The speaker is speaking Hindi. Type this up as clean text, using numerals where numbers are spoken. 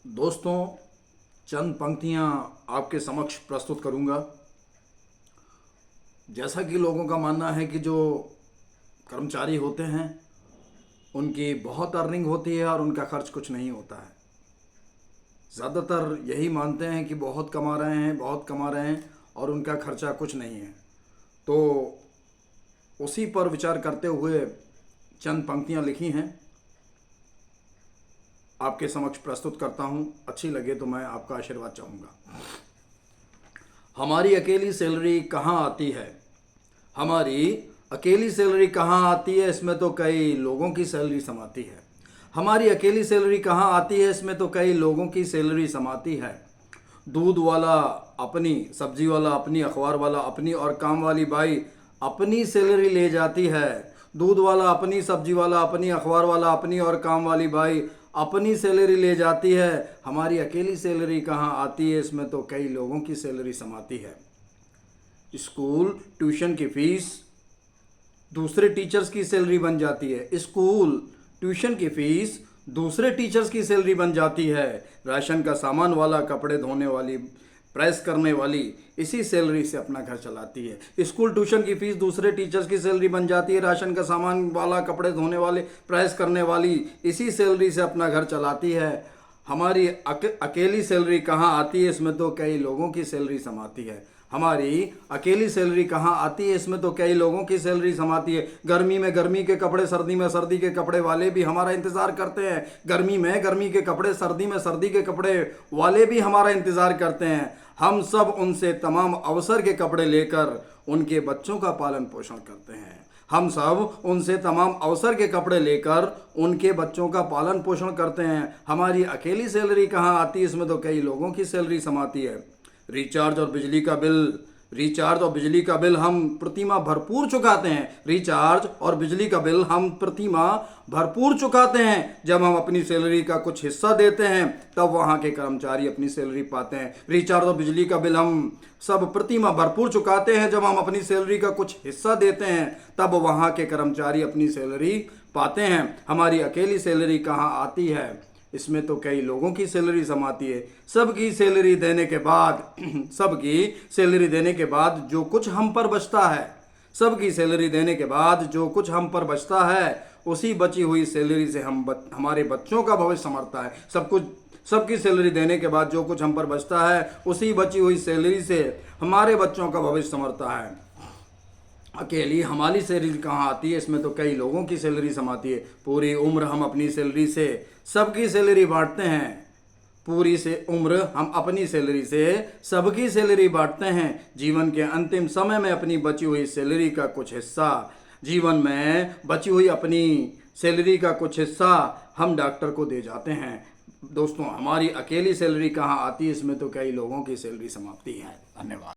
दोस्तों, चंद पंक्तियां आपके समक्ष प्रस्तुत करूंगा। जैसा कि लोगों का मानना है कि जो कर्मचारी होते हैं उनकी बहुत अर्निंग होती है और उनका खर्च कुछ नहीं होता है। ज़्यादातर यही मानते हैं कि बहुत कमा रहे हैं और उनका खर्चा कुछ नहीं है। तो उसी पर विचार करते हुए चंद पंक्तियां लिखी हैं, आपके समक्ष प्रस्तुत करता हूं। अच्छी लगे तो मैं आपका आशीर्वाद चाहूँगा। हमारी अकेली सैलरी कहाँ आती है, हमारी अकेली सैलरी कहाँ आती है, इसमें तो कई लोगों की सैलरी समाती है। हमारी अकेली सैलरी कहाँ आती है, इसमें तो कई लोगों की सैलरी समाती है। दूध वाला अपनी, सब्जी वाला अपनी, अखबार वाला अपनी और काम वाली बाई अपनी सैलरी ले जाती है। दूध वाला अपनी, सब्जी वाला अपनी, अखबार वाला अपनी और काम वाली बाई अपनी सैलरी ले जाती है। हमारी अकेली सैलरी कहाँ आती है, इसमें तो कई लोगों की सैलरी समाती है। स्कूल ट्यूशन की फीस दूसरे टीचर्स की सैलरी बन जाती है। स्कूल ट्यूशन की फीस दूसरे टीचर्स की सैलरी बन जाती है। राशन का सामान वाला, कपड़े धोने वाली, प्रेस करने वाली इसी सैलरी से अपना घर चलाती है। स्कूल ट्यूशन की फीस दूसरे टीचर्स की सैलरी बन जाती है। राशन का सामान वाला, कपड़े धोने वाले, प्रेस करने वाली इसी सैलरी से अपना घर चलाती है। हमारी अकेली सैलरी कहाँ आती है, इसमें तो कई लोगों की सैलरी समाती है। हमारी अकेली सैलरी कहाँ आती है, इसमें तो कई लोगों की सैलरी समाती है। गर्मी में गर्मी के कपड़े, सर्दी में सर्दी के कपड़े वाले भी हमारा इंतज़ार करते हैं। गर्मी में गर्मी के कपड़े, सर्दी में सर्दी के कपड़े वाले भी हमारा इंतज़ार करते हैं। हम सब उनसे तमाम अवसर के कपड़े लेकर उनके बच्चों का पालन पोषण करते हैं। हम सब उनसे तमाम अवसर के कपड़े लेकर उनके बच्चों का पालन पोषण करते हैं। हमारी अकेली सैलरी कहाँ आती है, इसमें तो कई लोगों की सैलरी समाती है। रिचार्ज और बिजली का बिल हम प्रतिमाह भरपूर चुकाते हैं। रिचार्ज और बिजली का बिल हम प्रतिमाह भरपूर चुकाते हैं। जब हम अपनी सैलरी का कुछ हिस्सा देते हैं तब वहाँ के कर्मचारी अपनी सैलरी पाते हैं। रिचार्ज और बिजली का बिल हम सब प्रतिमाह भरपूर चुकाते हैं। जब हम अपनी सैलरी का कुछ हिस्सा देते हैं तब वहाँ के कर्मचारी अपनी सैलरी पाते हैं। हमारी अकेली सैलरी कहाँ आती है, इसमें तो कई लोगों की सैलरी समाती है। सबकी सैलरी देने के बाद जो कुछ हम पर बचता है, सबकी सैलरी देने के बाद जो कुछ हम पर बचता है, उसी बची हुई सैलरी से हमारे बच्चों का भविष्य संवरता है। सबकी सैलरी देने के बाद जो कुछ हम पर बचता है, उसी बची हुई सैलरी से हमारे बच्चों का भविष्य संवरता है। अकेली हमारी सैलरी कहाँ आती है, इसमें तो कई लोगों की सैलरी समाती है। पूरी उम्र हम अपनी सैलरी से सबकी सैलरी बांटते हैं। पूरी से उम्र हम अपनी सैलरी से सबकी सैलरी बांटते हैं। जीवन के अंतिम समय में अपनी बची हुई सैलरी का कुछ हिस्सा हम डॉक्टर को दे जाते हैं। दोस्तों, हमारी अकेली सैलरी कहाँ आती है, इसमें तो कई लोगों की सैलरी समाप्ति है। धन्यवाद।